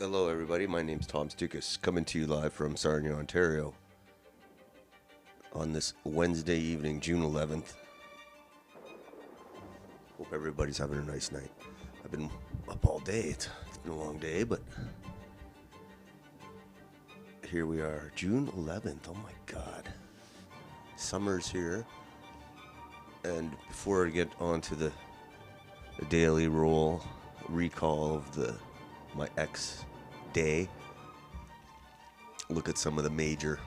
Hello, everybody. My name's Tom Stoukas, coming to you live from Sarnia, Ontario, on this Wednesday evening, June 11th. Hope everybody's having a nice night. I've been up all day. It's been a long day, but here we are, June 11th. Oh my God, summer's here. And before I get on to the daily recall of my ex day, look at some of the major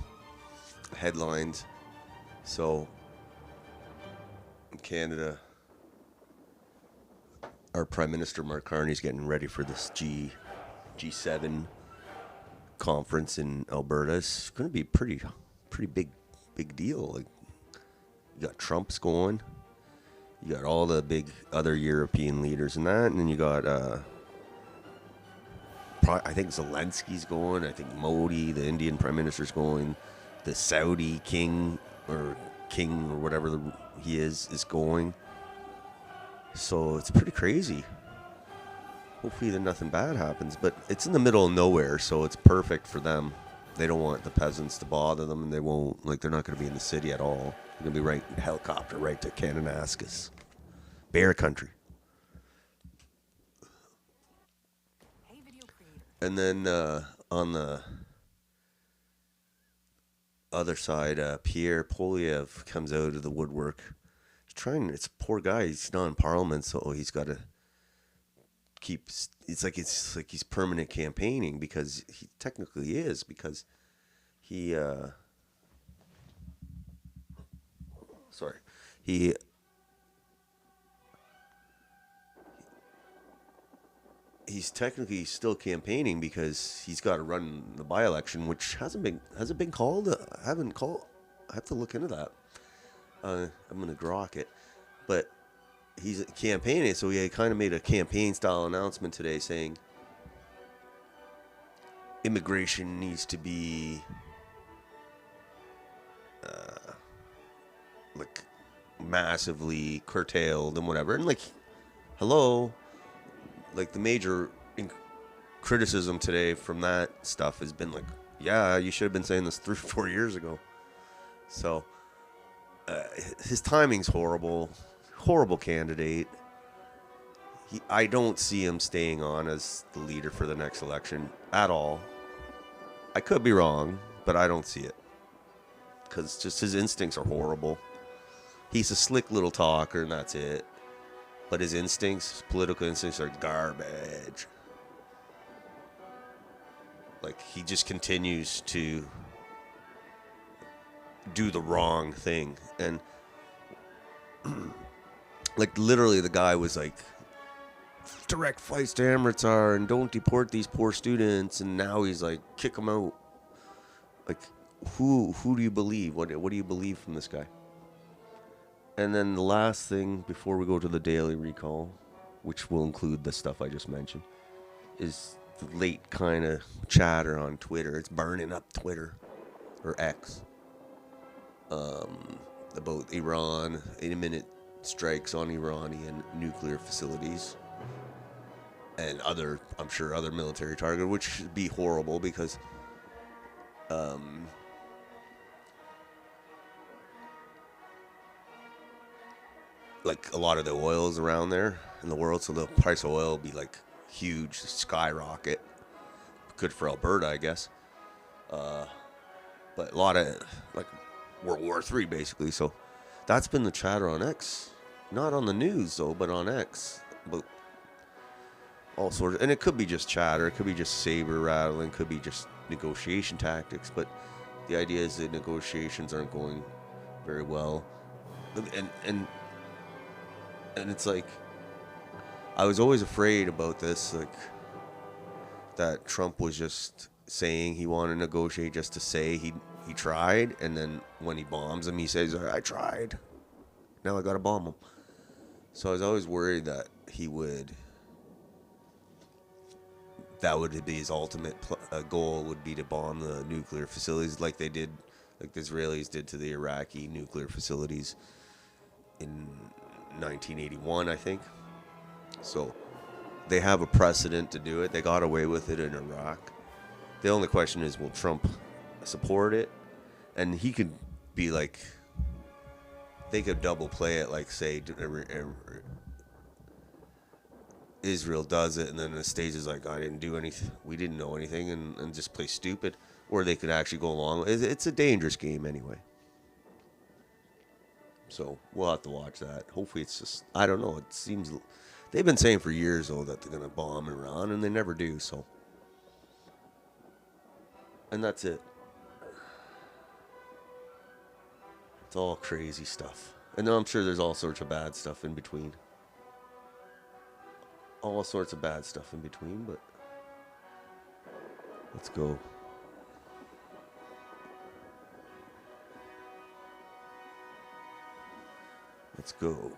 headlines. So, in Canada, our Prime Minister Mark Carney's getting ready for this G7 conference in Alberta. It's going to be pretty big deal. Like, you got Trump's going, you got all the big other European leaders and that, and then you got I think Zelensky's going. I think Modi, the Indian Prime Minister's going. The Saudi king or whatever he is going. So it's pretty crazy. Hopefully then nothing bad happens. But it's in the middle of nowhere, so it's perfect for them. They don't want the peasants to bother them, and they're not going to be in the city at all. They're going to be right helicopter right to Kananaskis. Bear country. And then on the other side, Pierre Poilievre comes out of the woodwork. It's a poor guy. He's not in Parliament, so he's got to keep. It's like he's permanent campaigning, because he technically is, because he. He's technically still campaigning because he's got to run the by-election, which has it been called? I have to look into that. I'm gonna grok it, but he's campaigning, so he kind of made a campaign-style announcement today saying immigration needs to be like massively curtailed and whatever, and like, hello. Like, the major criticism today from that stuff has been like, yeah, you should have been saying this 3 or 4 years ago. So, his timing's horrible. Horrible candidate. I don't see him staying on as the leader for the next election at all. I could be wrong, but I don't see it. Because just his instincts are horrible. He's a slick little talker, and that's it. But his political instincts are garbage. Like, he just continues to do the wrong thing. And, like, literally the guy was like, direct flights to Amritsar and don't deport these poor students. And now he's like, kick them out. Like, who do you believe? What do you believe from this guy? And then the last thing before we go to the daily recall, which will include the stuff I just mentioned, is the late kind of chatter on Twitter. It's burning up Twitter, or X, about Iran, imminent strikes on Iranian nuclear facilities, and I'm sure other military targets, which should be horrible because like, a lot of the oil is around there in the world, so the price of oil will be like huge, skyrocket. Good for Alberta, I guess. But a lot of, like, World War III, basically. So that's been the chatter on X. Not on the news, though, but on X. But all sorts of, and it could be just chatter, it could be just saber rattling, could be just negotiation tactics. But the idea is that negotiations aren't going very well. And it's like, I was always afraid about this, like, that Trump was just saying he wanted to negotiate just to say he tried, and then when he bombs him, he says, I tried. Now I gotta bomb him. So I was always worried that that would be his ultimate goal, would be to bomb the nuclear facilities like the Israelis did to the Iraqi nuclear facilities in 1981, I think. So they have a precedent to do it. They got away with it in Iraq. The only question is, will Trump support it? And he could be like, they could double play it, like say Israel does it, and then the stage is like, I didn't do anything, we didn't know anything, and just play stupid. Or they could actually go along. It's a dangerous game anyway. So we'll have to watch that. Hopefully it's just, I don't know, it seems, they've been saying for years, though, that they're going to bomb Iran, and they never do, so. And that's it. It's all crazy stuff. And I'm sure there's all sorts of bad stuff in between. All sorts of bad stuff in between, but let's go. Let's go.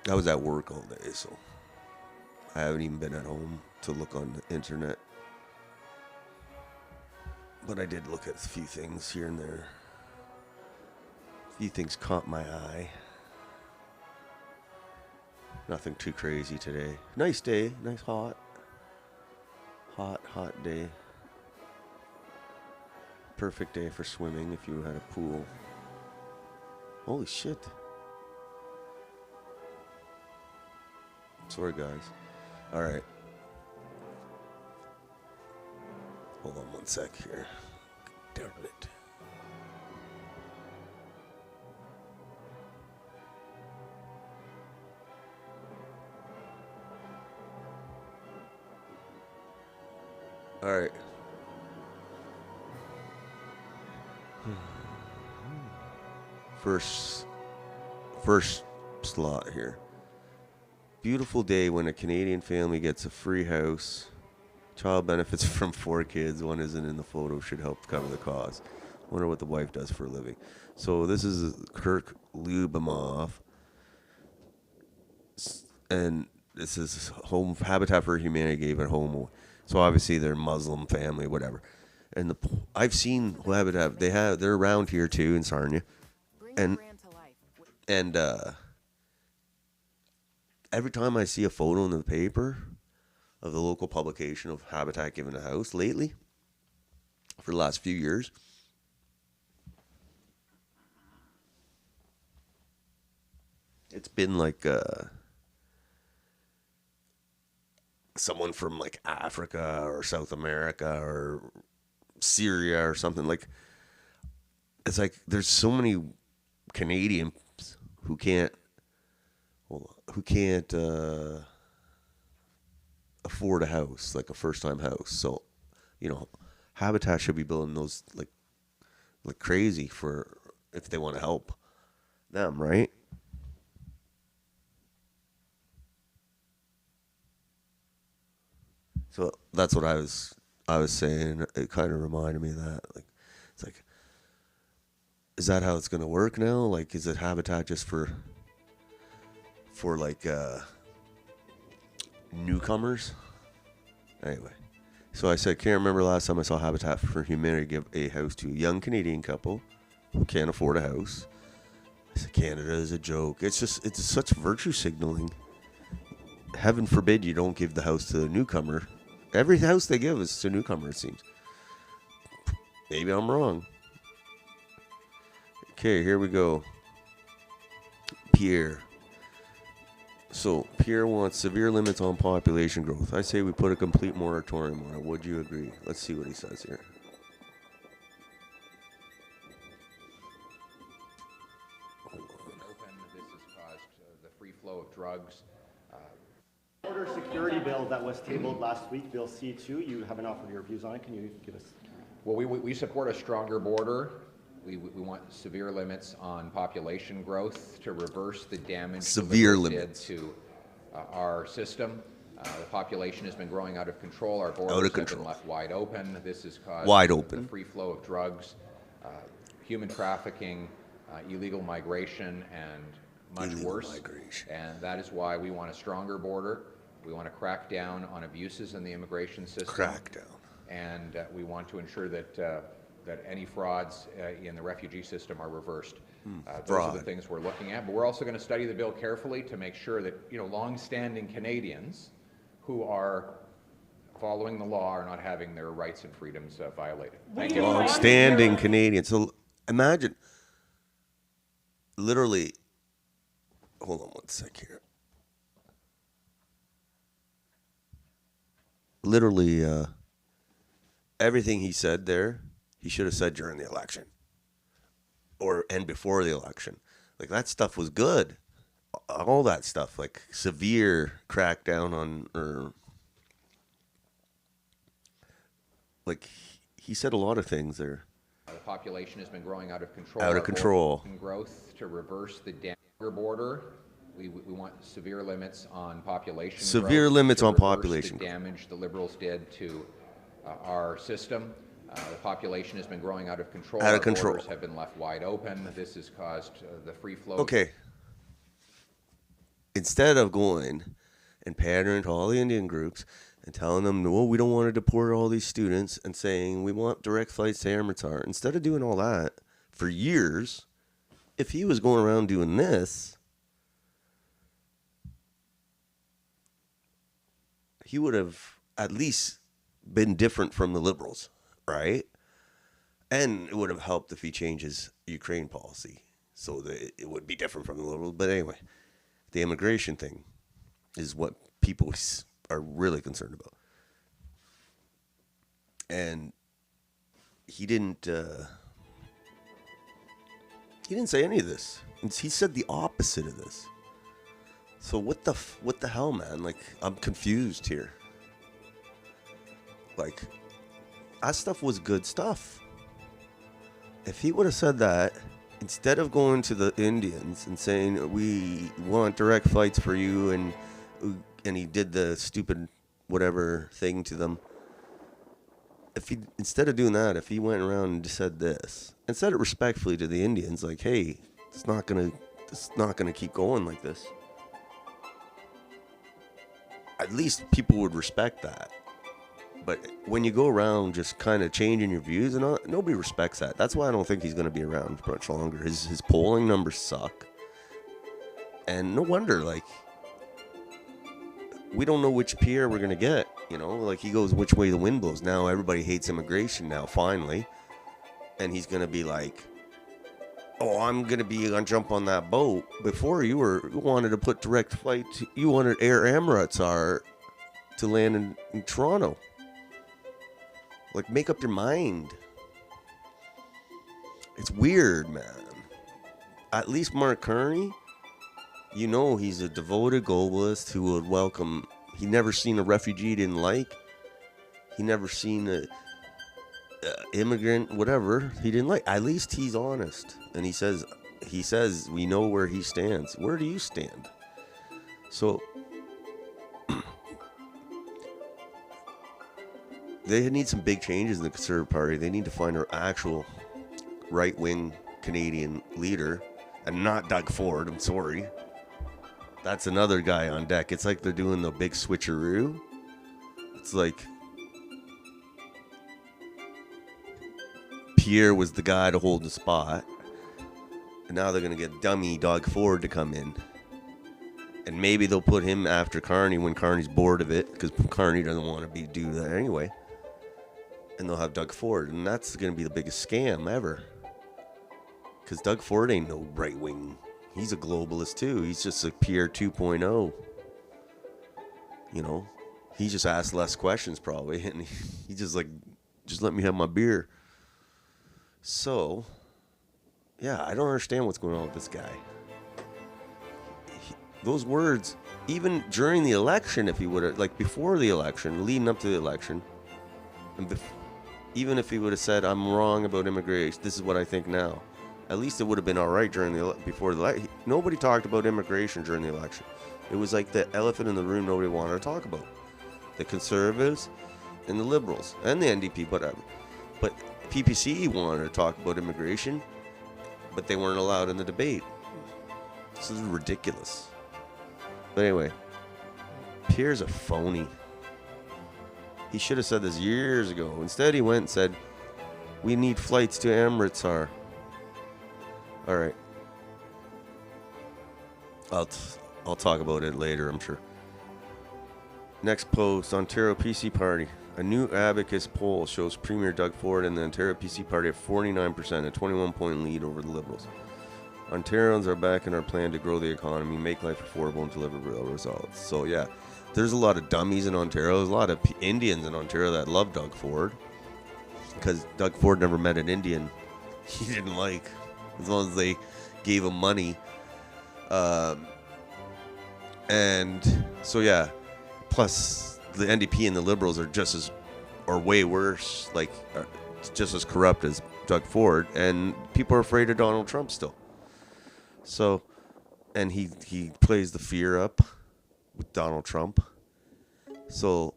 I was at work all day, so I haven't even been at home to look on the internet. But I did look at a few things here and there. A few things caught my eye. Nothing too crazy today. Nice day. Nice hot day. Perfect day for swimming if you had a pool. Holy shit. Sorry, guys. All right. Hold on one sec here. Darn it. All right. First slot here. Beautiful day when a Canadian family gets a free house. Child benefits from 4 kids. One isn't in the photo. Should help cover the cost. Wonder what the wife does for a living. So this is Kirk Lubimov. And this is home Habitat for Humanity gave it home. So obviously they're Muslim family, whatever. And I've seen Habitat. They're around here too in Sarnia. And every time I see a photo in the paper of the local publication of Habitat giving a house lately, for the last few years, it's been like someone from like Africa or South America or Syria or something. Like, it's like there's so many Canadians who can't afford a house, like a first-time house. So, Habitat should be building those like crazy for if they want to help them, right? So that's what I was saying. It kind of reminded me of that. Like, it's like, is that how it's going to work now? Like, is it Habitat just for like newcomers? Anyway, so I said, can't remember last time I saw Habitat for Humanity give a house to a young Canadian couple who can't afford a house. I said, Canada is a joke. It's such virtue signaling. Heaven forbid you don't give the house to a newcomer. Every house they give is to a newcomer, it seems. Maybe I'm wrong. Okay, here we go. Pierre. So, Pierre wants severe limits on population growth. I say we put a complete moratorium on it. Would you agree? Let's see what he says here. Open. This has caused the free flow of drugs. Border security bill that was tabled last week, Bill C2, you haven't offered your views on it. Can you give us? Well, we support a stronger border. We want severe limits on population growth to reverse the damage severe the limits did to our system. The population has been growing out of control. Our borders have been left wide open. This has caused the free flow of drugs, human trafficking, illegal migration, and much worse. And that is why we want a stronger border. We want to crack down on abuses in the immigration system. Crack down. And we want to ensure that that any frauds in the refugee system are reversed. Those are the things we're looking at, but we're also going to study the bill carefully to make sure that long-standing Canadians who are following the law are not having their rights and freedoms violated. Thank you. Long-standing Canadians. So imagine, literally, hold on one sec here. Literally, everything he said there, he should have said during the election. And before the election. Like, that stuff was good. All that stuff, like severe crackdown on, like, he said a lot of things there. The population has been growing out of control. Out of control. Growth to reverse the border. We want severe limits on population. Severe growth limits to on reverse population. The damage the Liberals did to our system. The population has been growing out of control. Out of control. Borders have been left wide open. This has caused the free flow. Okay. Instead of going and pandering to all the Indian groups and telling them, no, we don't want to deport all these students, and saying we want direct flights to Amritsar, instead of doing all that for years, if he was going around doing this, he would have at least been different from the Liberals, right? And it would have helped if he changed his Ukraine policy so that it would be different from the Liberals. But anyway, the immigration thing is what people are really concerned about. And he didn't say any of this. He said the opposite of this. So what the hell, man? Like, I'm confused here. Like, that stuff was good stuff. If he would have said that, instead of going to the Indians and saying, we want direct flights for you, and he did the stupid whatever thing to them, instead of doing that, if he went around and just said this, and said it respectfully to the Indians, like, hey, it's not gonna keep going like this, at least people would respect that. But when you go around just kind of changing your views, and nobody respects that. That's why I don't think he's going to be around much longer. His polling numbers suck. And no wonder, like, we don't know which Pierre we're going to get. Like, he goes which way the wind blows. Now everybody hates immigration now, finally. And he's going to be like, oh, I'm going to jump on that boat. Before, you wanted to put direct flight. You wanted Air Amritsar to land in Toronto. Like, make up your mind. It's weird, man. At least Mark Carney, he's a devoted globalist who would welcome. He never seen a refugee he didn't like. He never seen a immigrant, whatever, he didn't like. At least he's honest. And he says we know where he stands. Where do you stand? So they need some big changes in the Conservative Party. They need to find an actual right-wing Canadian leader, and not Doug Ford. I'm sorry. That's another guy on deck. It's like they're doing the big switcheroo. It's like Pierre was the guy to hold the spot, and now they're going to get dummy Doug Ford to come in. And maybe they'll put him after Carney when Carney's bored of it, because Carney doesn't want to do that anyway. And they'll have Doug Ford, and that's going to be the biggest scam ever. Because Doug Ford ain't no right-wing. He's a globalist, too. He's just a Pierre 2.0. He just asks less questions, probably. And he just let me have my beer. So, yeah, I don't understand what's going on with this guy. Those words, even during the election, if he would have, like before the election, leading up to the election, and even if he would have said, I'm wrong about immigration, this is what I think now, at least it would have been all right before the election. Nobody talked about immigration during the election. It was like the elephant in the room nobody wanted to talk about. The Conservatives and the Liberals and the NDP, whatever. But PPC wanted to talk about immigration, but they weren't allowed in the debate. This is ridiculous. But anyway, Pierre's a phony. He should have said this years ago. Instead, he went and said, We need flights to Amritsar. All right. I'll talk about it later, I'm sure. Next post, Ontario PC Party. A new Abacus poll shows Premier Doug Ford and the Ontario PC Party at 49%, a 21-point lead over the Liberals. Ontarians are back in our plan to grow the economy, make life affordable, and deliver real results. So, yeah, there's a lot of dummies in Ontario. There's a lot of Indians in Ontario that love Doug Ford because Doug Ford never met an Indian he didn't like, as long as they gave him money. And so, yeah, plus the NDP and the Liberals are way worse, like just as corrupt as Doug Ford, and people are afraid of Donald Trump still. So, and he plays the fear up with Donald Trump. So,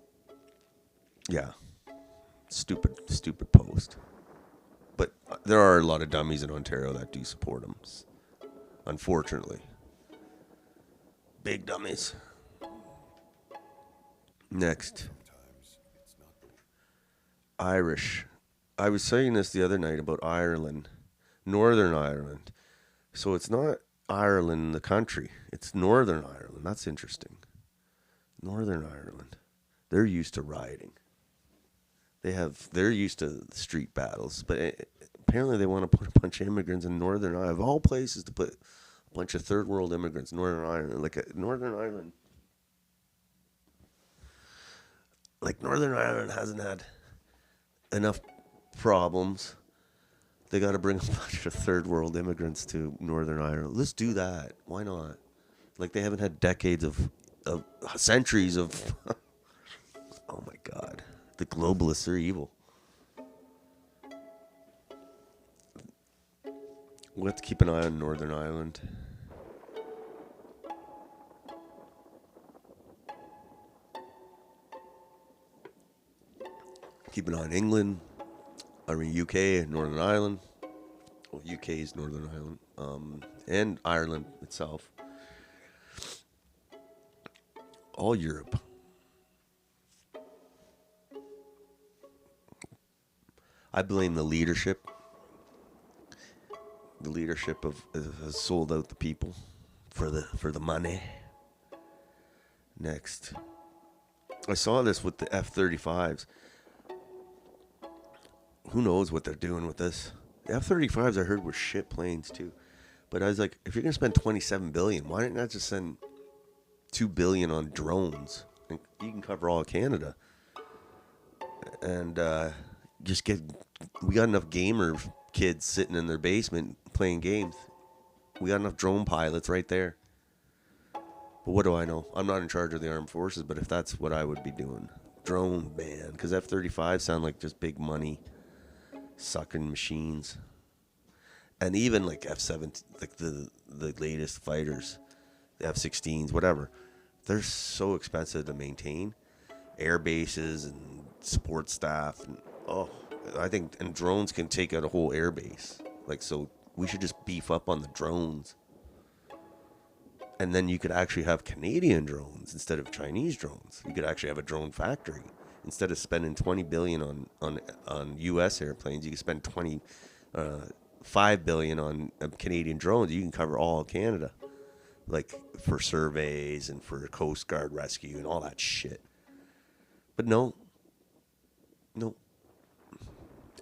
yeah, stupid post. But there are a lot of dummies in Ontario that do support him, unfortunately. Big dummies. Next. Irish. I was saying this the other night about Ireland, Northern Ireland. So it's not Ireland, the country. It's Northern Ireland. That's interesting. Northern Ireland. They're used to rioting. They're used to street battles. But apparently they want to put a bunch of immigrants in Northern Ireland. Of all places to put a bunch of third world immigrants in Northern Ireland. Northern Ireland hasn't had enough problems. They got to bring a bunch of third world immigrants to Northern Ireland. Let's do that. Why not? Like, they haven't had decades of centuries of... Oh my God. The globalists are evil. We'll have to keep an eye on Northern Ireland. Keep an eye on England. UK, Northern Ireland. Well, UK is Northern Ireland. And Ireland itself. All Europe. I blame the leadership. The leadership has sold out the people for the money. Next. I saw this with the F-35s. Who knows what they're doing with this? The F-35s I heard were shit planes too. But I was like, if you're going to spend $27 billion, why don't you not just send $2 billion on drones? And you can cover all of Canada. And we got enough gamer kids sitting in their basement playing games. We got enough drone pilots right there. But what do I know? I'm not in charge of the armed forces, but if that's what I would be doing, drone ban. Because F-35 sound like just big money sucking machines. And even like F-17, like the latest fighters, the F-16s, whatever, they're so expensive to maintain. Air bases and support staff, and I think, and drones can take out a whole air base. Like, so we should just beef up on the drones. And then you could actually have Canadian drones instead of Chinese drones. You could actually have a drone factory. Instead of spending $20 billion on U.S. airplanes, you can spend $5 billion on Canadian drones. You can cover all of Canada, like for surveys and for Coast Guard rescue and all that shit. But no.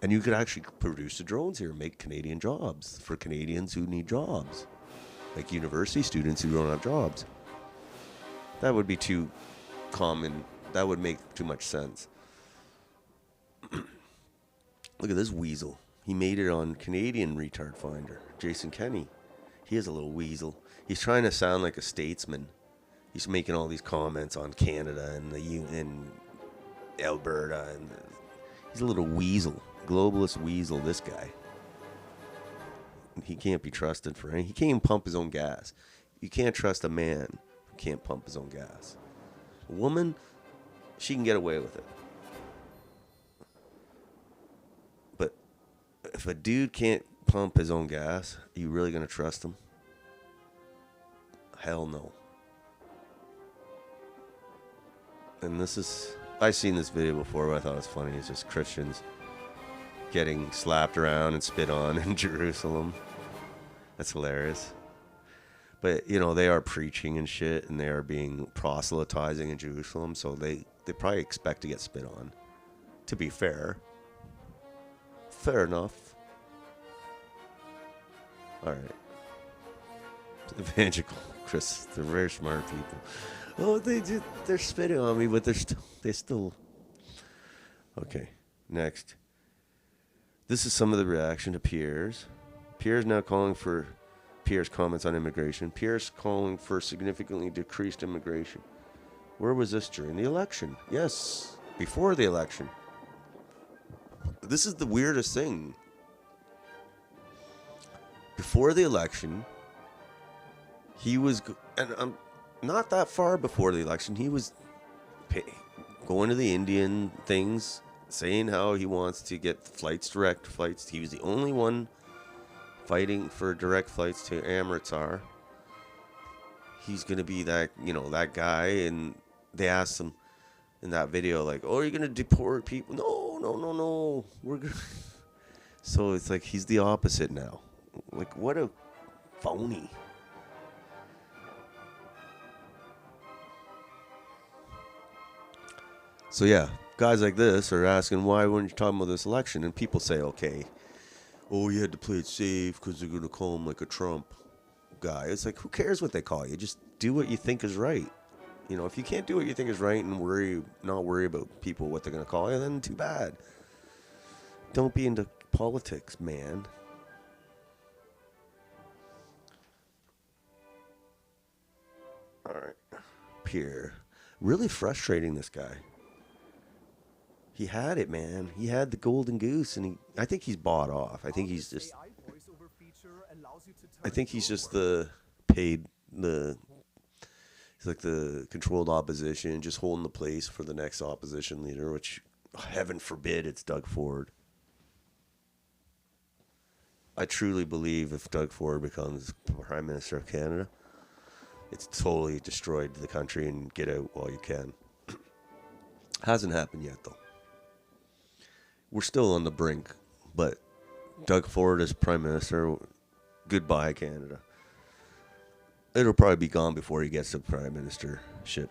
And you could actually produce the drones here and make Canadian jobs for Canadians who need jobs, like university students who don't have jobs. That would be too common. That would make too much sense. Look at this weasel. He made it on Canadian Retard Finder. Jason Kenney. He is a little weasel. He's trying to sound like a statesman. He's making all these comments on Canada and Alberta, and he's a little weasel. Globalist weasel, this guy. He can't be trusted for anything. He can't even pump his own gas. You can't trust a man who can't pump his own gas. A woman, she can get away with it. But if a dude can't pump his own gas, are you really going to trust him? Hell no. And I've seen this video before, but I thought it was funny. It's just Christians getting slapped around and spit on in Jerusalem. That's hilarious. But, you know, they are preaching and shit, and they are being proselytizing in Jerusalem, so they probably expect to get spit on. To be fair. Fair enough. All right. Evangelical Chris, they're very smart people. Oh, they're spitting on me, but they still. Okay, next. This is some of the reaction to Pierre's. Pierre's now calling for Pierre's comments on immigration. Pierre's calling for significantly decreased immigration. Where was this during the election? Yes, before the election. This is the weirdest thing. Before the election, he was, and not that far before the election, he was going to the Indian things, saying how he wants to get direct flights. He was the only one fighting for direct flights to Amritsar. He's going to be that guy. And they asked him in that video, like, oh, are you going to deport people? No. We're gonna... So it's like he's the opposite now. Like, what a phony. So yeah, guys like this are asking, why weren't you talking about this election? And people say, okay, oh, you had to play it safe because they're going to call him like a Trump guy. It's like, who cares what they call you? Just do what you think is right. You know, if you can't do what you think is right and not worry about people, what they're going to call you, then too bad. Don't be into politics, man. All right. Pierre. Really frustrating, this guy. He had it, man. He had the golden goose, and I think he's bought off. I think he's just the paid, he's like the controlled opposition, just holding the place for the next opposition leader, which, heaven forbid, it's Doug Ford. I truly believe if Doug Ford becomes Prime Minister of Canada, it's totally destroyed the country, and get out while you can. Hasn't happened yet, though. We're still on the brink, but Doug Ford as Prime Minister, goodbye, Canada. It'll probably be gone before he gets the Prime Ministership.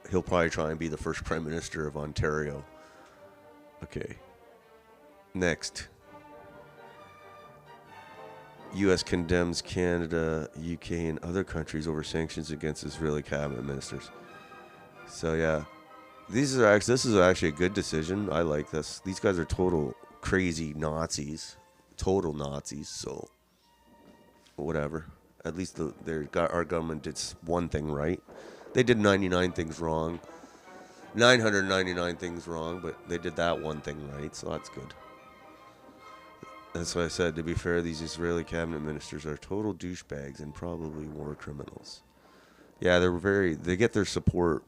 He'll probably try and be the first Prime Minister of Ontario. Okay. Next. U.S. condemns Canada, UK, and other countries over sanctions against Israeli cabinet ministers. So, yeah. This is actually a good decision. I like this. These guys are total crazy Nazis. Total Nazis, so whatever. At least our government did one thing right. They did 99 things wrong. 999 things wrong, but they did that one thing right, so that's good. That's why I said, to be fair, these Israeli cabinet ministers are total douchebags and probably war criminals. Yeah, they get their support.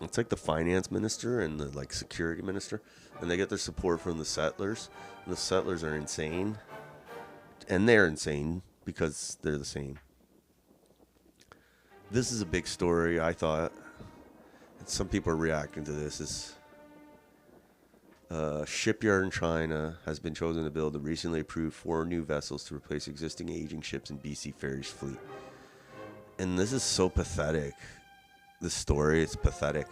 It's like the finance minister and the security minister, and they get their support from the settlers. And the settlers are insane, and they're insane because they're the same. This is a big story, I thought. Some people are reacting to this. Shipyard in China has been chosen to build the recently approved 4 new vessels to replace existing aging ships in BC Ferries fleet. And this is so pathetic. This story, it's pathetic.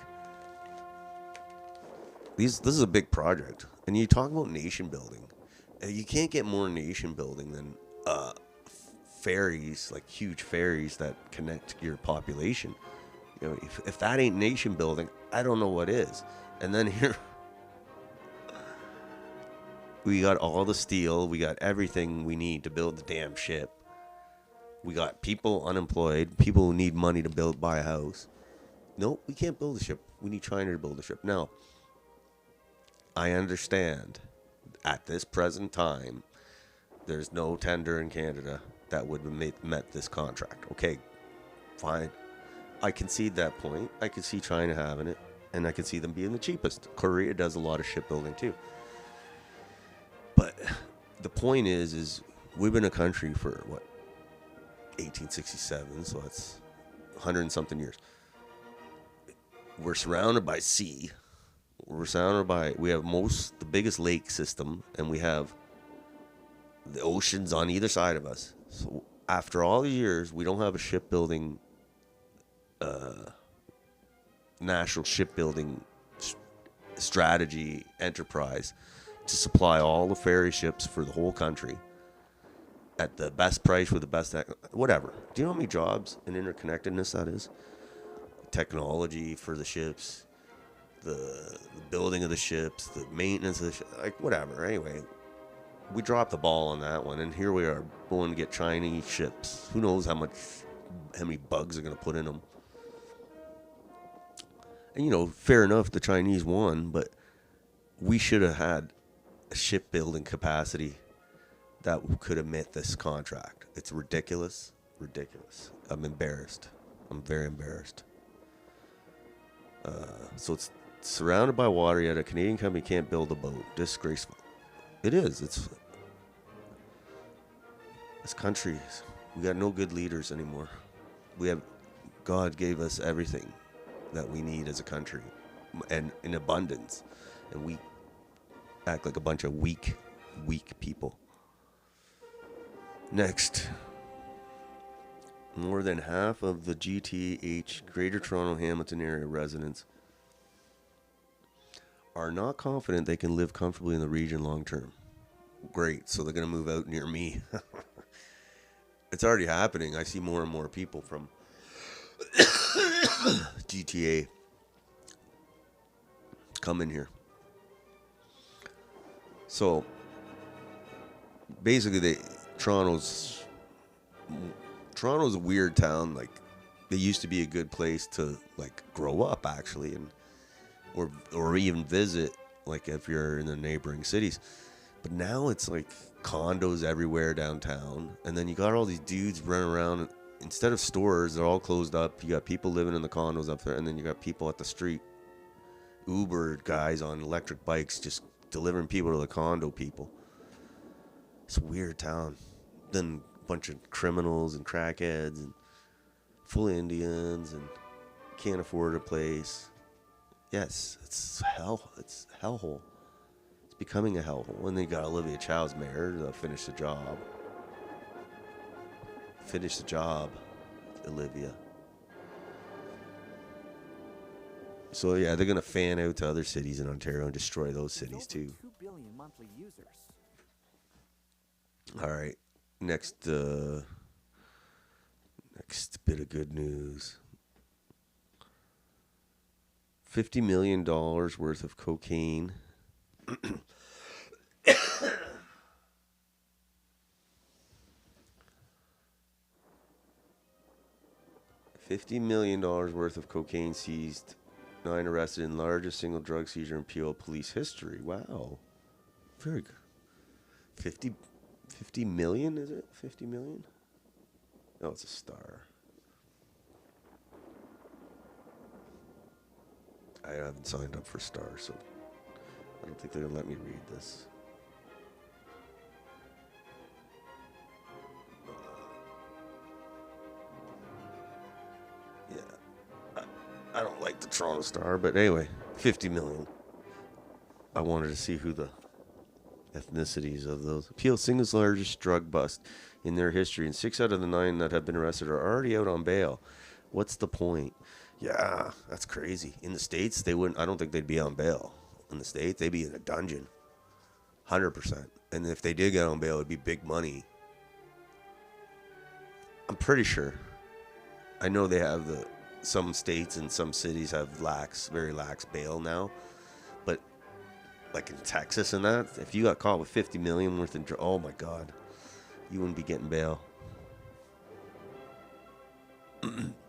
This is a big project. And you talk about nation building. You can't get more nation building than ferries, like huge ferries that connect your population. You know, if that ain't nation building, I don't know what is. And then here we got all the steel, we got everything we need to build the damn ship. We got people unemployed, people who need money to buy a house. Nope, we can't build a ship. We need China to build a ship. Now, I understand at this present time, there's no tender in Canada that would have met this contract. Okay, fine. I concede that point. I can see China having it, and I can see them being the cheapest. Korea does a lot of shipbuilding too. But the point is we've been a country for, 1867, so that's 100 and something years. We're surrounded by sea. We're surrounded by, we have the biggest lake system, and we have the oceans on either side of us. So after all the years, we don't have a shipbuilding, national shipbuilding strategy enterprise to supply all the ferry ships for the whole country at the best price with the best, whatever. Do you know how many jobs and interconnectedness that is? Technology for the ships, the building of the ships, the maintenance of the ships, like whatever. Anyway, we dropped the ball on that one, and here we are going to get Chinese ships. Who knows how many bugs are going to put in them. And, you know, fair enough, the Chinese won, but we should have had a shipbuilding capacity that could emit this contract. It's ridiculous. Ridiculous. I'm embarrassed. I'm very embarrassed. So it's surrounded by water, yet a Canadian company can't build a boat. Disgraceful. It is. This country, we got no good leaders anymore. God gave us everything that we need as a country, and in abundance, and we act like a bunch of weak people. Next, more than half of the GTH, Greater Toronto Hamilton area residents, are not confident they can live comfortably in the region long term. Great, so they're going to move out near me. It's already happening. I see more and more people from GTA come in here. So basically, Toronto's a weird town. Like, it used to be a good place to like grow up, actually, and or even visit, like if you're in the neighboring cities. But now it's like condos everywhere downtown, and then you got all these dudes running around. Instead of stores, they're all closed up. You got people living in the condos up there, and then you got people at the street, Uber guys on electric bikes just delivering people to the condo people. It's a weird town. Then a bunch of criminals and crackheads and full Indians, and can't afford a place. Yes, it's hell. It's a hellhole. It's becoming a hellhole. And they got Olivia Chow's mayor to finish the job. Finish the job, Olivia. So yeah, they're gonna fan out to other cities in Ontario and destroy those cities too. 2 billion monthly users. All right, next bit of good news. $50 million worth of cocaine. $50 million worth of cocaine seized. 9 arrested in largest single drug seizure in Peel police history. Wow. Very good. 50 million, is it? 50 million? Oh, it's a star. I haven't signed up for Star, so I don't think they're going to let me read this. I don't like the Toronto Star, but anyway, 50 million. I wanted to see who the ethnicities of those. Peel single largest drug bust in their history, and 6 out of the 9 that have been arrested are already out on bail. What's the point? Yeah, that's crazy. In the States, they wouldn't. I don't think they'd be on bail. In the States, they'd be in a dungeon, 100%. And if they did get on bail, it'd be big money. I'm pretty sure. I know they have some states and some cities have very lax bail now, but like in Texas and that, if you got caught with 50 million worth of oh my God, you wouldn't be getting bail.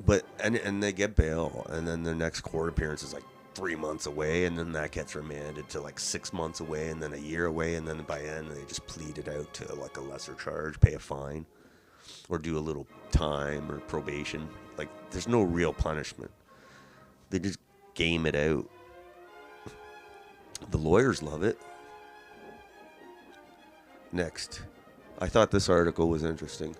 But and they get bail, and then their next court appearance is like 3 months away, and then that gets remanded to like 6 months away, and then a year away, and then by the end they just plead it out to like a lesser charge, pay a fine, or do a little time or probation. Like, there's no real punishment. They just game it out. The lawyers love it. Next. I thought this article was interesting.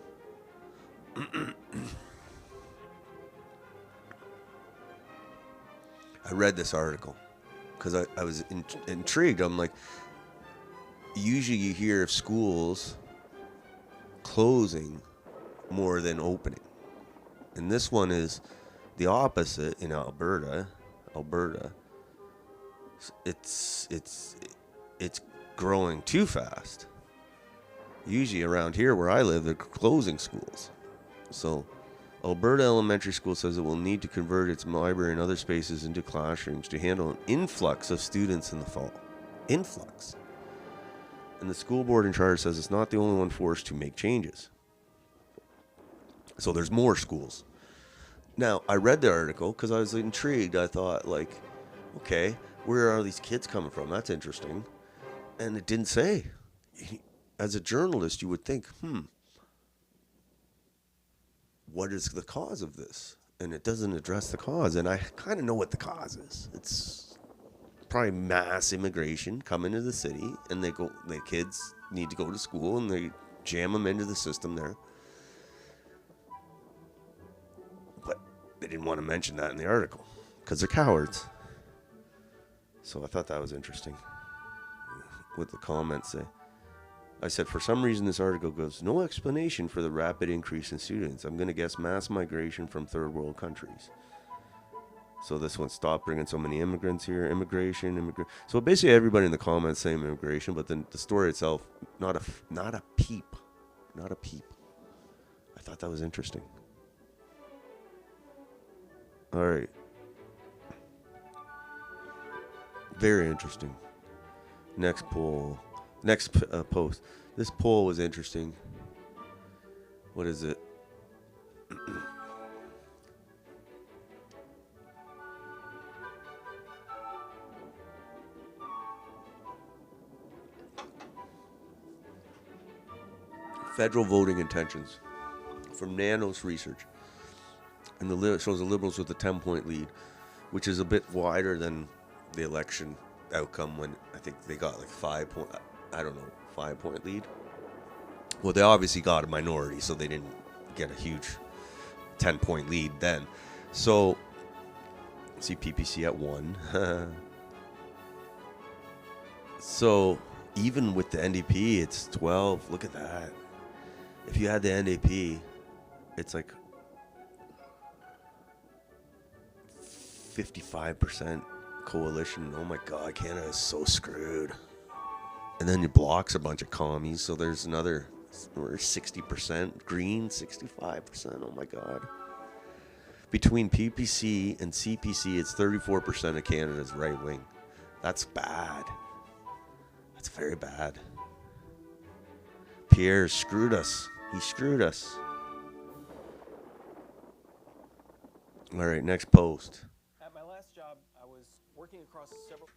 I read this article because I was intrigued. I'm like, usually you hear of schools closing more than opening. And this one is the opposite in Alberta. It's growing too fast. Usually around here where I live, they're closing schools. So Alberta Elementary School says it will need to convert its library and other spaces into classrooms to handle an influx of students in the fall. Influx. And the school board in charge says it's not the only one forced to make changes. So there's more schools. Now, I read the article because I was intrigued. I thought, like, okay, where are these kids coming from? That's interesting. And it didn't say. As a journalist, you would think, what is the cause of this? And it doesn't address the cause. And I kind of know what the cause is. It's probably mass immigration coming to the city, and the kids need to go to school, and they jam them into the system there. But they didn't want to mention that in the article because they're cowards. So I thought that was interesting what the comments say. I said, for some reason, this article gives no explanation for the rapid increase in students. I'm going to guess mass migration from third world countries. So this one, stop bringing so many immigrants here. Immigration. So basically everybody in the comments saying immigration, but then the story itself, not a peep. Not a peep. I thought that was interesting. All right. Very interesting. Next poll. Next post. This poll was interesting. What is it? Federal voting intentions from Nanos Research. And it shows the Liberals with a 10-point lead, which is a bit wider than the election outcome when I think they got like 5-point lead. Well, they obviously got a minority, so they didn't get a huge 10-point lead then. So, see PPC at 1. So, even with the NDP, it's 12. Look at that. If you had the NDP, it's like 55% coalition. Oh my God, Canada is so screwed. And then it blocks a bunch of commies, so there's another 60% green, 65%. Oh my God. Between PPC and CPC, it's 34% of Canada's right wing. That's bad. That's very bad. Pierre screwed us. He screwed us. All right, next post. At my last job, I was working across several...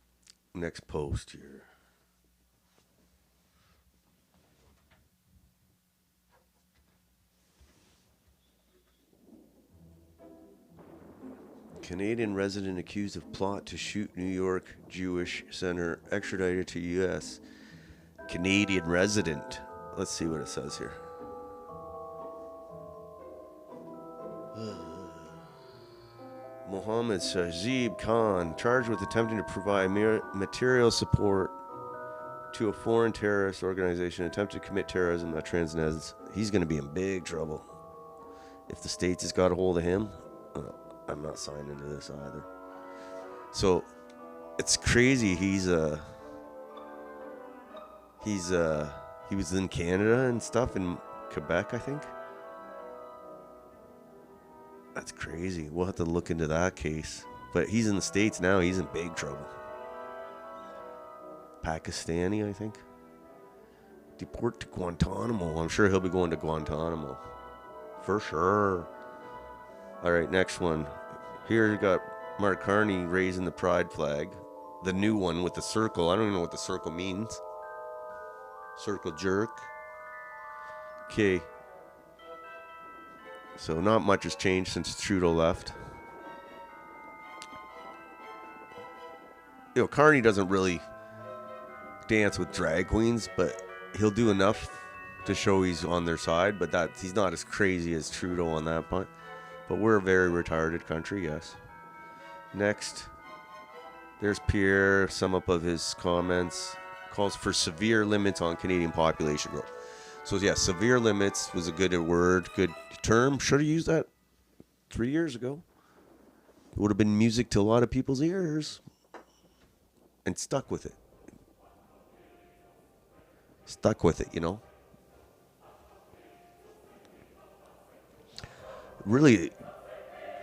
Next post here. Canadian resident accused of plot to shoot New York Jewish center extradited to U.S. Canadian resident. Let's see what it says here. Mohammed Shahzeeb Khan, charged with attempting to provide material support to a foreign terrorist organization attempting to commit terrorism at Transnez. He's going to be in big trouble. If the States has got a hold of him, I'm not signing into this either. So, it's crazy. He was in Canada and stuff, in Quebec, I think. That's crazy. We'll have to look into that case. But he's in the States now. He's in big trouble. Pakistani, I think. Deport to Guantanamo. I'm sure he'll be going to Guantanamo. For sure. All right, next one. Here you got Mark Carney raising the pride flag. The new one with the circle. I don't even know what the circle means. Circle jerk. Okay. So not much has changed since Trudeau left. You know, Carney doesn't really dance with drag queens, but he'll do enough to show he's on their side. But he's not as crazy as Trudeau on that point. But we're a very retarded country, yes. Next. There's Pierre, sum up of his comments. Calls for severe limits on Canadian population growth. So yeah, severe limits was a good word, good term. Should have used that 3 years ago. It would have been music to a lot of people's ears. And stuck with it. Stuck with it, you know? Really,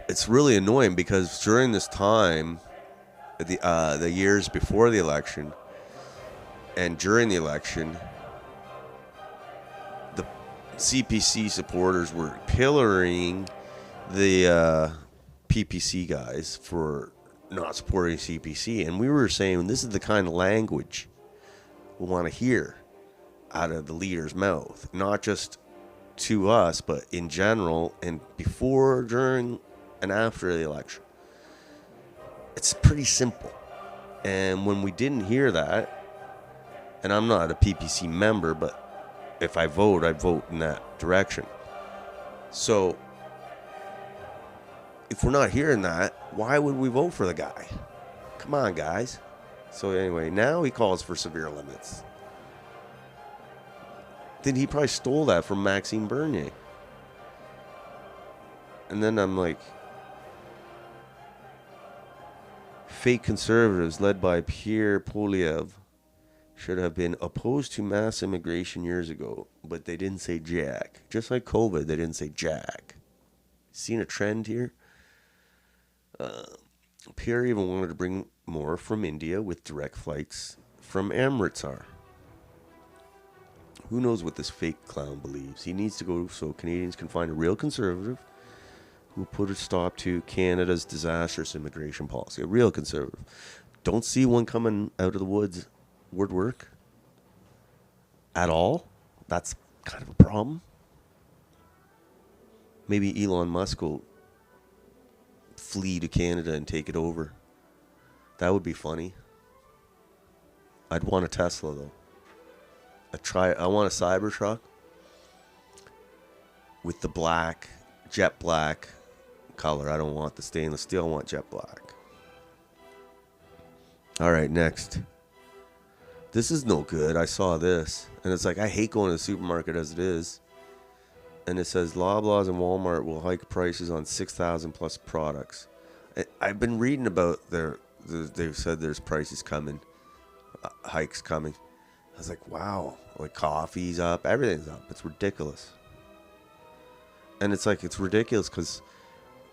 it's really annoying because during this time, the years before the election and during the election, the CPC supporters were pillorying the PPC guys for not supporting CPC, and we were saying this is the kind of language we want to hear out of the leader's mouth, not just to us, but in general, and before, during, and after the election. It's pretty simple. And when we didn't hear that, and I'm not a PPC member, but if I vote in that direction. So if we're not hearing that, why would we vote for the guy? Come on, guys. So anyway, now he calls for severe limits. Then he probably stole that from Maxime Bernier. And then I'm like, fake conservatives led by Pierre Poilievre should have been opposed to mass immigration years ago, but they didn't say jack. Just like COVID, they didn't say jack. Seen a trend here? Pierre even wanted to bring more from India with direct flights from Amritsar. Who knows what this fake clown believes? He needs to go so Canadians can find a real conservative who will put a stop to Canada's disastrous immigration policy. A real conservative. Don't see one coming out of the woodwork at all. That's kind of a problem. Maybe Elon Musk will flee to Canada and take it over. That would be funny. I'd want a Tesla though. I want a Cybertruck with the black, jet black color. I don't want the stainless steel. I want jet black. All right, next. This is no good. I saw this, and it's like I hate going to the supermarket as it is. And it says Loblaws and Walmart will hike prices on 6,000 plus products. I've been reading about they've said there's prices coming, hikes coming. I was like, wow, like coffee's up, everything's up. It's ridiculous. And it's like, it's ridiculous because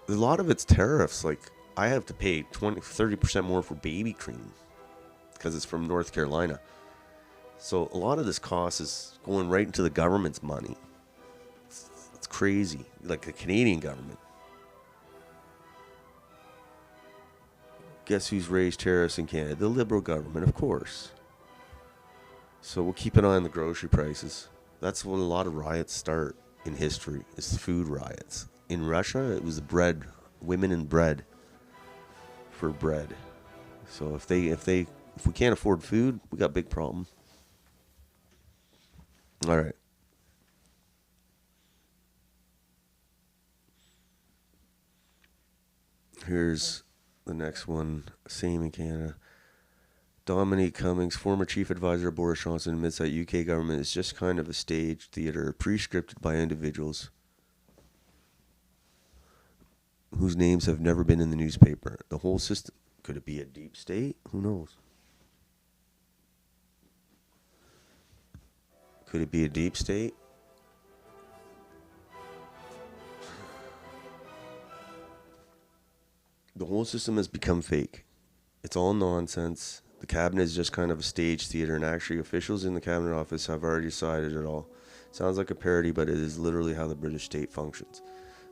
a lot of it's tariffs. Like, I have to pay 30% more for baby cream because it's from North Carolina. So a lot of this cost is going right into the government's money. It's crazy, like the Canadian government. Guess who's raised tariffs in Canada? The Liberal government, of course. So we'll keep an eye on the grocery prices. That's when a lot of riots start in history. It's food riots. In Russia, it was bread, women and bread for bread. So if we can't afford food, we got a big problem. All right. Here's the next one. Same in Canada. Dominique Cummings, former chief advisor of Boris Johnson, admits that UK government is just kind of a stage theater pre-scripted by individuals whose names have never been in the newspaper. The whole system, could it be a deep state? Who knows? Could it be a deep state? The whole system has become fake. It's all nonsense. The cabinet is just kind of a stage theater, and actually officials in the cabinet office have already decided it all. Sounds like a parody, but it is literally how the British state functions.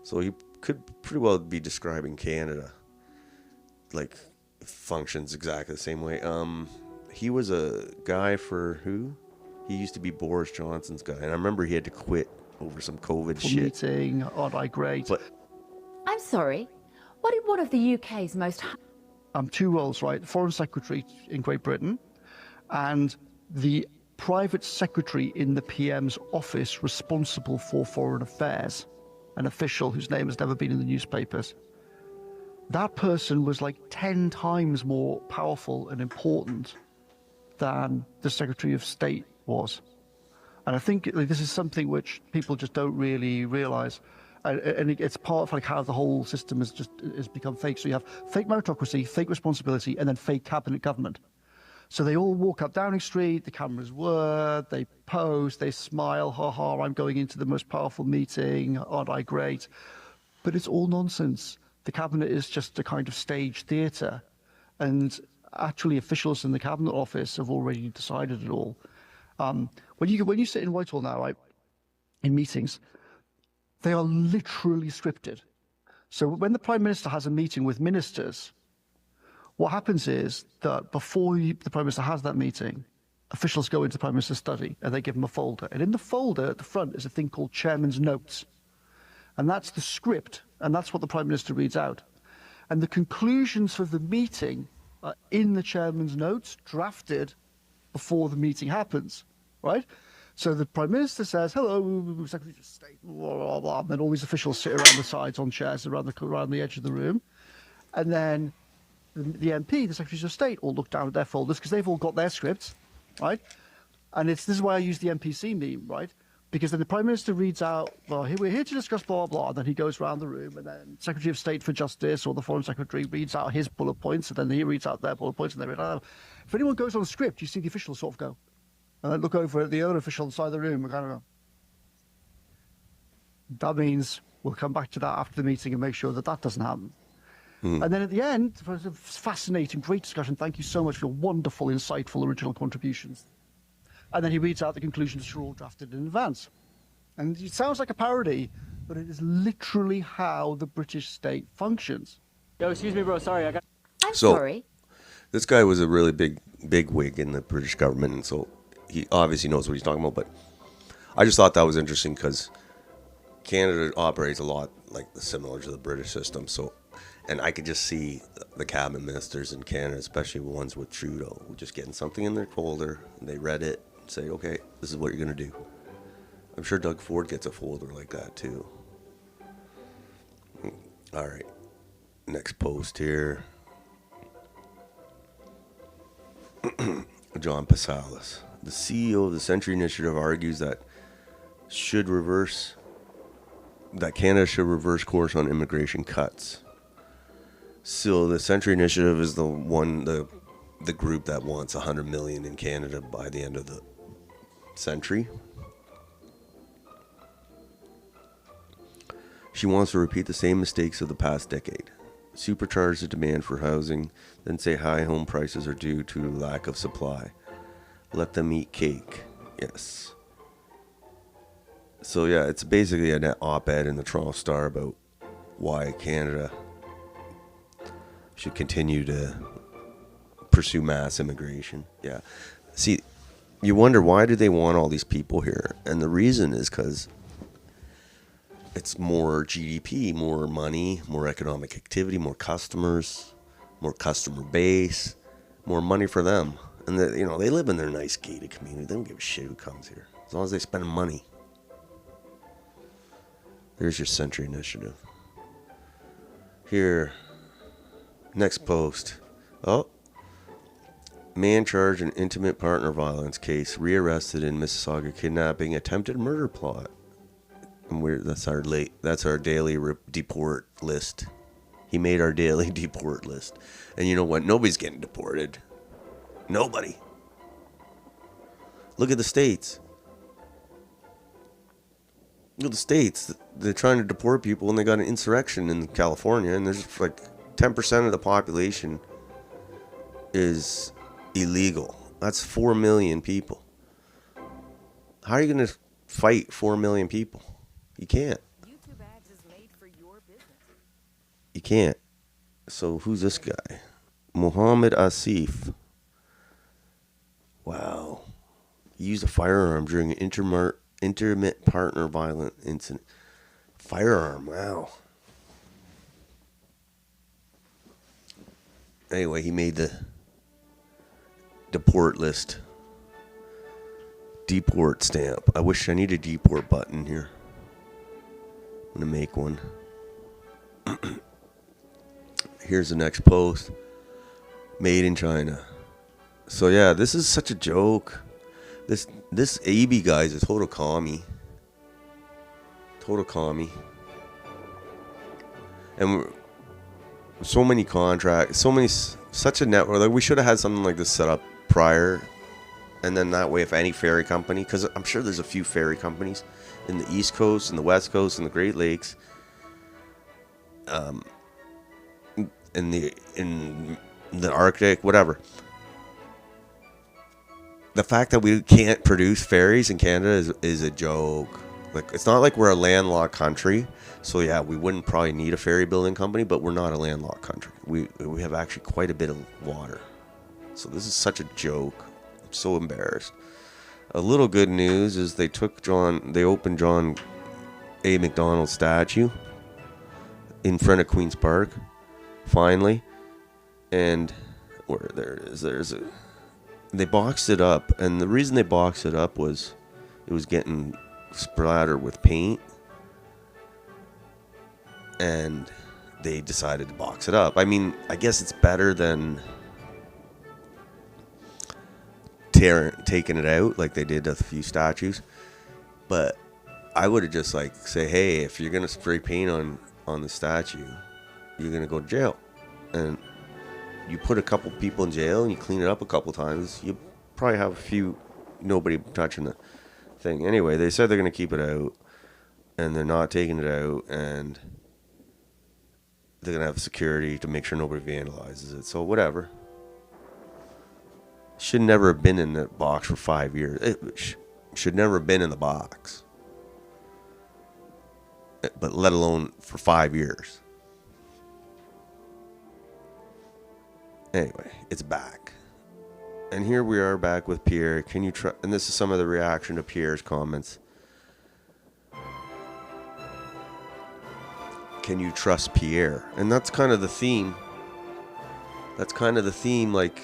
So he could pretty well be describing Canada. Like, functions exactly the same way. He was a guy for who? He used to be Boris Johnson's guy, and I remember he had to quit over some COVID shit. Meeting, aren't I great? But I'm sorry. What in one of the UK's most... Two roles, right? Foreign Secretary in Great Britain and the private secretary in the PM's office responsible for foreign affairs, an official whose name has never been in the newspapers. that person was like 10 times more powerful and important than the Secretary of State was. And I think this is something which people just don't really realize. And it's part of like how the whole system has become fake. So you have fake meritocracy, fake responsibility, and then fake cabinet government. So they all walk up Downing Street, the cameras whir, they pose, they smile, ha ha, I'm going into the most powerful meeting, aren't I great? But it's all nonsense. The cabinet is just a kind of stage theatre. And actually officials in the cabinet office have already decided it all. When you sit in Whitehall now, right, in meetings, they are literally scripted. So when the Prime Minister has a meeting with ministers, what happens is that before the Prime Minister has that meeting, officials go into the Prime Minister's study and they give him a folder. And in the folder at the front is a thing called Chairman's Notes. And that's the script, and that's what the Prime Minister reads out. And the conclusions for the meeting are in the Chairman's Notes, drafted before the meeting happens, right? So the Prime Minister says, hello, Secretary of State, blah, blah, blah. And then all these officials sit around the sides on chairs around the edge of the room. And then the MP, the Secretaries of State, all look down at their folders because they've all got their scripts, right? And this is why I use the NPC meme, right? Because then the Prime Minister reads out, well, we're here to discuss blah, blah, blah. And then he goes around the room, and then Secretary of State for Justice or the Foreign Secretary reads out his bullet points, and then he reads out their bullet points, and they read out. If anyone goes on script, you see the officials sort of go, and then look over at the other official on the side of the room and kind of go, that means we'll come back to that after the meeting and make sure that that doesn't happen. And then at the end, it was a fascinating, great discussion. Thank you so much for your wonderful, insightful, original contributions. And then he reads out the conclusions which are all drafted in advance. And it sounds like a parody, but it is literally how the British state functions. Yo, excuse me, bro. Sorry, I got... I'm sorry. This guy was a really big wig in the British government, and so he obviously knows what he's talking about. But I just thought that was interesting because Canada operates a lot like similar to the British system. So, and I could just see the cabinet ministers in Canada, especially the ones with Trudeau, just getting something in their folder, and they read it and say, okay, this is what you're going to do. I'm sure Doug Ford gets a folder like that too. All right, next post here. John Pasalis, the CEO of the Century Initiative, argues that Canada should reverse course on immigration cuts. So the Century Initiative is the group that wants 100 million in Canada by the end of the century. She wants to repeat the same mistakes of the past decade. Supercharge the demand for housing, then say high home prices are due to lack of supply. Let them eat cake. Yes. So yeah, it's basically an op-ed in the Toronto Star about why Canada should continue to pursue mass immigration. Yeah. See, you wonder, why do they want all these people here? And the reason is because it's more GDP, more money, more economic activity, more customers, more customer base, more money for them. And they live in their nice gated community. They don't give a shit who comes here, as long as they spend money. There's your Century Initiative. Here, next post. Oh, man charged in intimate partner violence case, rearrested in Mississauga kidnapping, attempted murder plot. And that's our daily deport list. He made our daily deport list. And you know what? Nobody's getting deported. Nobody. Look at the states. Look at the states. They're trying to deport people, and they got an insurrection in California, and there's like 10% of the population is illegal. That's 4 million people. How are you going to fight 4 million people? You can't. YouTube ads is made for your business. You can't. So who's this guy? Mohammed Asif. Wow. He used a firearm during an intimate partner violent incident. Firearm, wow. Anyway, he made the deport list. Deport stamp. I wish I need a deport button here. I'm going to make one. Here's the next post. Made in China. So yeah, this is such a joke. This AB guy is a total commie. Total commie. And so many contracts, such a network. Like, we should have had something like this set up prior. And then that way, if any ferry company, because I'm sure there's a few ferry companies in the East Coast and the West Coast and the Great Lakes, in the Arctic, whatever. The fact that we can't produce ferries in Canada is a joke. Like, it's not like we're a landlocked country, so yeah, we wouldn't probably need a ferry building company, but we're not a landlocked country. We have actually quite a bit of water. So this is such a joke. I'm so embarrassed. A little good news is they opened John A. McDonald's statue in front of Queen's Park, finally. And where there it is, they boxed it up, and the reason they boxed it up was it was getting splattered with paint, and they decided to box it up. I mean, I guess it's better than taking it out like they did a few statues, but I would have just say, hey, if you're gonna spray paint on the statue, you're gonna go to jail, and you put a couple people in jail and you clean it up a couple times, you probably have nobody touching the thing. Anyway, they said they're going to keep it out, and they're not taking it out, and they're going to have security to make sure nobody vandalizes it. So whatever. Should never have been in the box for 5 years. It should never have been in the box. But let alone for 5 years. Anyway, it's back. And here we are back with Pierre. Can you trust? And this is some of the reaction to Pierre's comments. Can you trust Pierre? And that's kind of the theme. Like,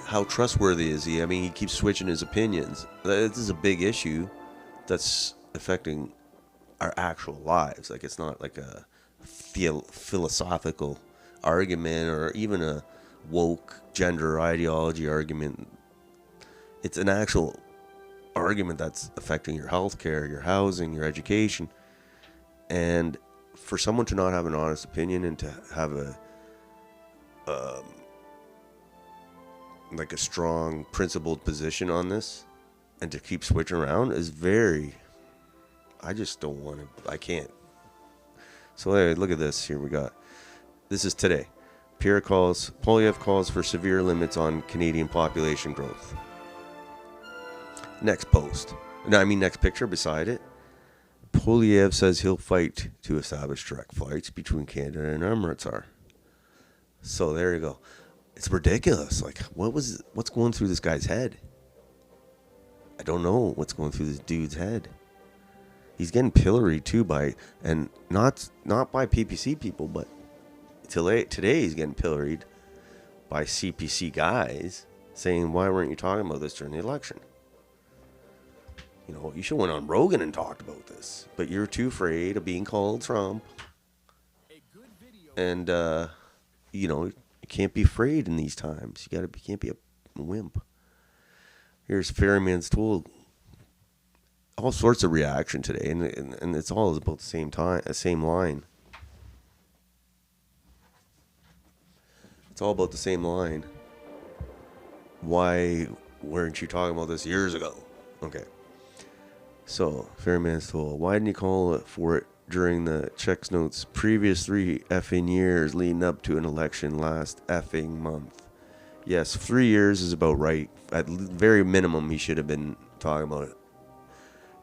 how trustworthy is he? I mean, he keeps switching his opinions. This is a big issue that's affecting our actual lives. Like, it's not like a philosophical argument or even a woke gender ideology argument. It's an actual argument that's affecting your healthcare, your housing, your education. And for someone to not have an honest opinion and to have a strong principled position on this and to keep switching around is I just don't want to. I can't. So anyway, look at this. Here we got. This is today. Poilievre calls for severe limits on Canadian population growth. Next picture beside it. Poilievre says he'll fight to establish direct flights between Canada and Amritsar. So there you go. It's ridiculous. Like, what's going through this guy's head? I don't know what's going through this dude's head. He's getting pilloried too and not by PPC people, but today he's getting pilloried by CPC guys saying, why weren't you talking about this during the election? You know, you should have went on Rogan and talked about this, but you're too afraid of being called Trump. And you can't be afraid in these times. You can't be a wimp. Here's Ferryman's Tool. All sorts of reaction today, and it's all about the same line. It's all about the same line. Why weren't you talking about this years ago? Okay. So, Ferryman's Tool. Why didn't you call for it during the checks notes previous 3 effing years leading up to an election last effing month? Yes, 3 years is about right. At very minimum, he should have been talking about it.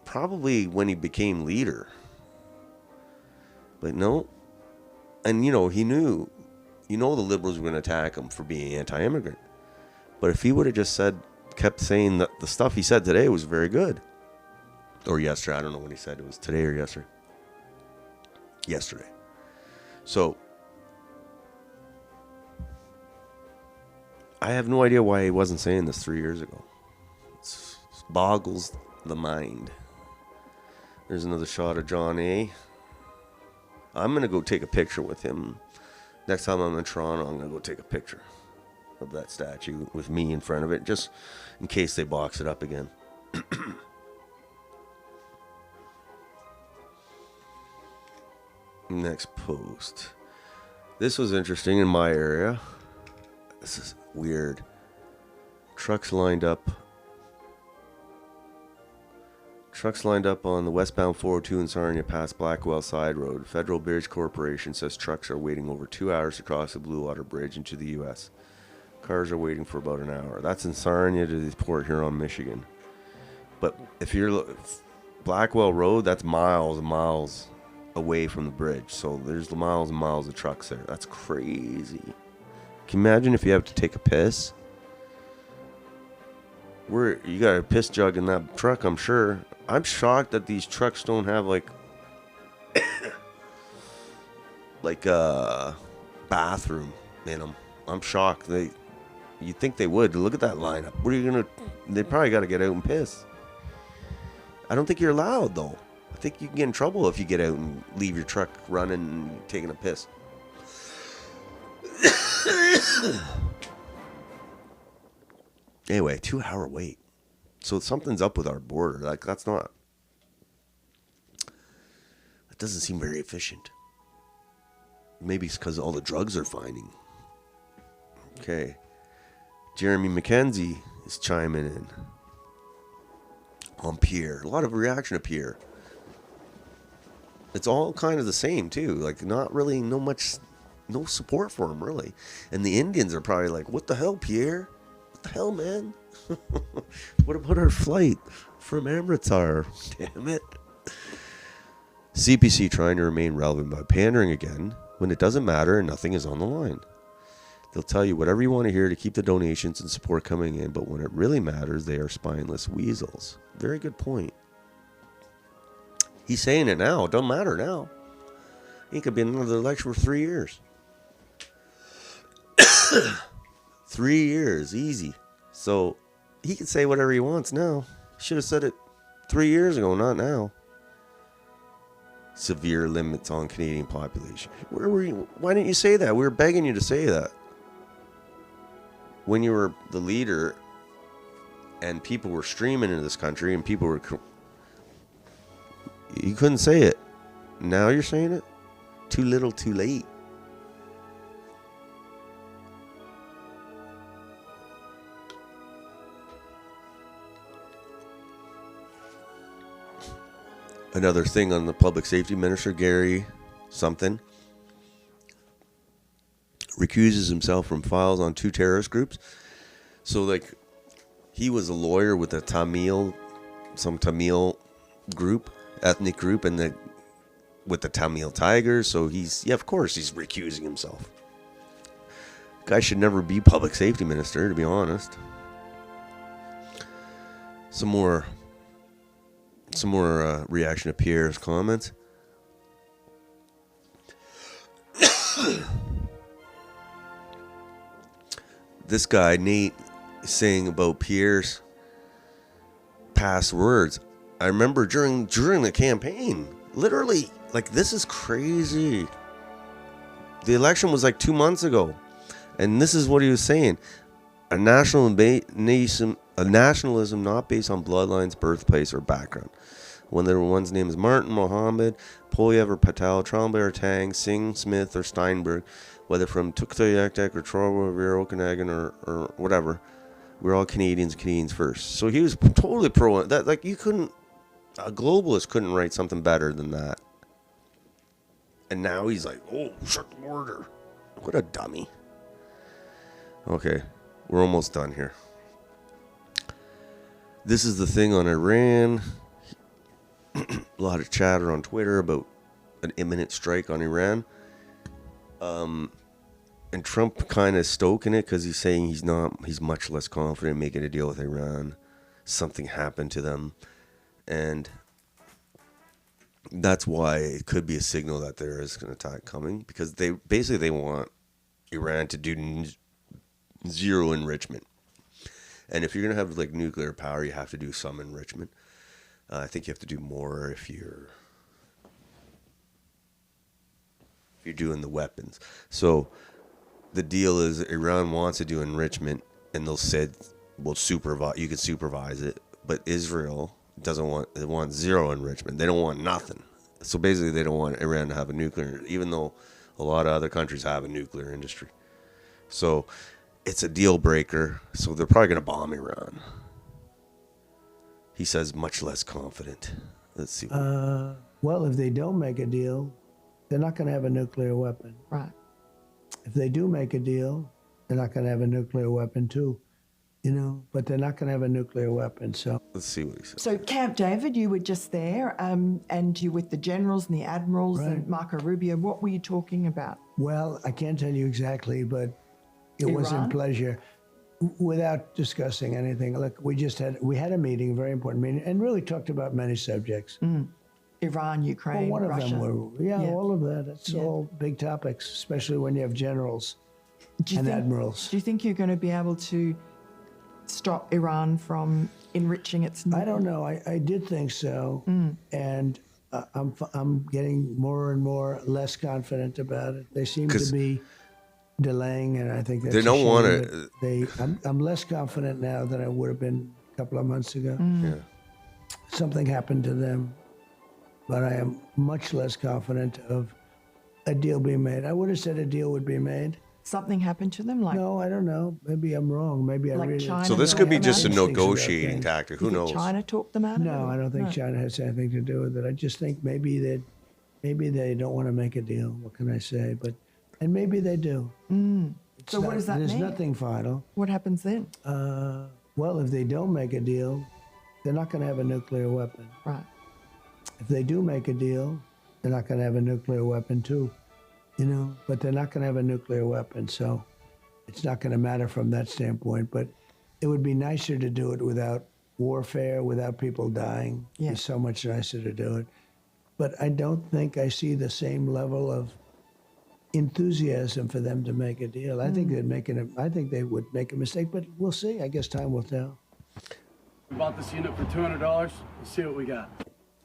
Probably when he became leader. But no. And, he knew. The Liberals were going to attack him for being anti-immigrant. But if he would have just kept saying that the stuff he said today was very good. Or yesterday. I don't know when he said it was today or yesterday. Yesterday. So, I have no idea why he wasn't saying this 3 years ago. It boggles the mind. There's another shot of John A. I'm going to go take a picture with him. Next time I'm in Toronto, I'm going to go take a picture of that statue with me in front of it, just in case they box it up again. Next post. This was interesting in my area. This is weird. Trucks lined up on the westbound 402 in Sarnia past Blackwell Side Road. Federal Bridge Corporation says trucks are waiting over 2 hours to cross the Blue Water Bridge into the U.S. Cars are waiting for about an hour. That's in Sarnia to the Port Huron, Michigan. But if you're Blackwell Road, that's miles and miles away from the bridge. So there's miles and miles of trucks there. That's crazy. Can you imagine if you have to take a piss? You got a piss jug in that truck, I'm sure. I'm shocked that these trucks don't have like a bathroom in them. I'm shocked. You'd think they would. Look at that lineup. What are you gonna? They probably got to get out and piss. I don't think you're allowed though. I think you can get in trouble if you get out and leave your truck running and taking a piss. Anyway, 2 hour wait. So something's up with our border. Like that doesn't seem very efficient. Maybe it's because all the drugs are finding. Okay. Jeremy McKenzie is chiming in on Pierre. A lot of reaction to Pierre. It's all kind of the same too. Like not really no support for him really. And the Indians are probably like, what the hell, Pierre? What the hell, man? What about our flight from Amritsar? Damn it. CPC trying to remain relevant by pandering again when it doesn't matter and nothing is on the line. They'll tell you whatever you want to hear to keep the donations and support coming in, but when it really matters, they are spineless weasels. Very good point. He's saying it now. It don't matter now. He could be in another election for 3 years. 3 years, easy. So he can say whatever he wants now. Should have said it 3 years ago, not now. Severe limits on Canadian population. Where were you? Why didn't you say that? We were begging you to say that. When you were the leader and people were streaming into this country and people were... You couldn't say it. Now you're saying it? Too little, too late. Another thing on the public safety minister, Gary something, recuses himself from files on 2 terrorist groups. So, like, he was a lawyer with some Tamil group, ethnic group, and with the Tamil Tigers. So of course he's recusing himself. Guy should never be public safety minister, to be honest. Some more reaction to Pierre's comments. This guy, Nate, is saying about Pierre's past words. I remember during the campaign, literally, like, this is crazy. The election was like 2 months ago, and this is what he was saying: a nationalism not based on bloodlines, birthplace, or background. Whether one's name is Martin, Mohammed, Poilievre, Patel, Tremblay, or Tang, Singh, Smith, or Steinberg, whether from Tuktoyaktak or Truro, Revere, Okanagan, or whatever, we're all Canadians first. So he was totally pro that. Like, a globalist couldn't write something better than that. And now he's like, oh, shut the border. What a dummy. Okay, we're almost done here. This is the thing on Iran. A lot of chatter on Twitter about an imminent strike on Iran. And Trump kind of stoking it because he's saying he's much less confident in making a deal with Iran. Something happened to them. And that's why it could be a signal that there is an attack coming, because they want Iran to do zero enrichment. And if you're going to have like nuclear power, you have to do some enrichment. I think you have to do more if you're if you're doing the weapons. So the deal is Iran wants to do enrichment, and they'll said, "We'll supervise. You can supervise it." But Israel doesn't want. They want zero enrichment. They don't want nothing. So basically, they don't want Iran to have a nuclear, even though a lot of other countries have a nuclear industry. So it's a deal breaker. So they're probably going to bomb Iran. He says much less confident. Let's see. Well, if they don't make a deal, they're not going to have a nuclear weapon. Right. If they do make a deal, they're not going to have a nuclear weapon too, but they're not going to have a nuclear weapon. So let's see what he says. So Camp David, you were just there, and you with the generals and the admirals and Marco Rubio. What were you talking about? Well, I can't tell you exactly, but it was in pleasure. Without discussing anything, look, we had a meeting, a very important meeting, and really talked about many subjects. Iran, Ukraine, well, one Russia. of them were, all of that. It's all big topics, especially when you have generals and admirals. Do you think you're going to be able to stop Iran from enriching its nuclear? I don't know. I did think so, and I'm getting more and more less confident about it. They seem to be delaying, and I think that's they don't want to. I'm less confident now than I would have been a couple of months ago. Yeah. Something happened to them, but I am much less confident of a deal being made. I would have said a deal would be made. Something happened to them? No, I don't know. Maybe I'm wrong. Maybe I really. China. So this could be just a negotiating tactic. Who knows? China talked them out of it? No, I don't think China has anything to do with it. I just think maybe they don't want to make a deal. What can I say? And maybe they do. So what does that mean? There's nothing final. What happens then? Well, if they don't make a deal, they're not going to have a nuclear weapon. Right. If they do make a deal, they're not going to have a nuclear weapon too. But they're not going to have a nuclear weapon, so it's not going to matter from that standpoint. But it would be nicer to do it without warfare, without people dying. Yeah. It's so much nicer to do it. But I don't think I see the same level of enthusiasm for them to make a deal. I think I think they would make a mistake, but we'll see. I guess time will tell. We bought this unit for $200. Let's see what we got.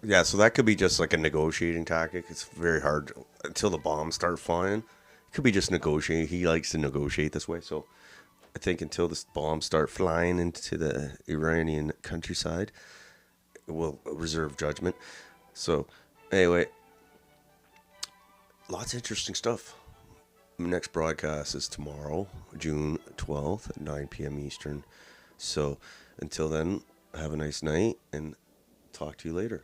Yeah, so that could be just like a negotiating tactic. It's very hard until the bombs start flying. It could be just negotiating. He likes to negotiate this way. So I think until the bombs start flying into the Iranian countryside, we'll reserve judgment. So anyway, lots of interesting stuff. Next broadcast is tomorrow, June 12th at 9 p.m. Eastern. So until then, have a nice night and talk to you later.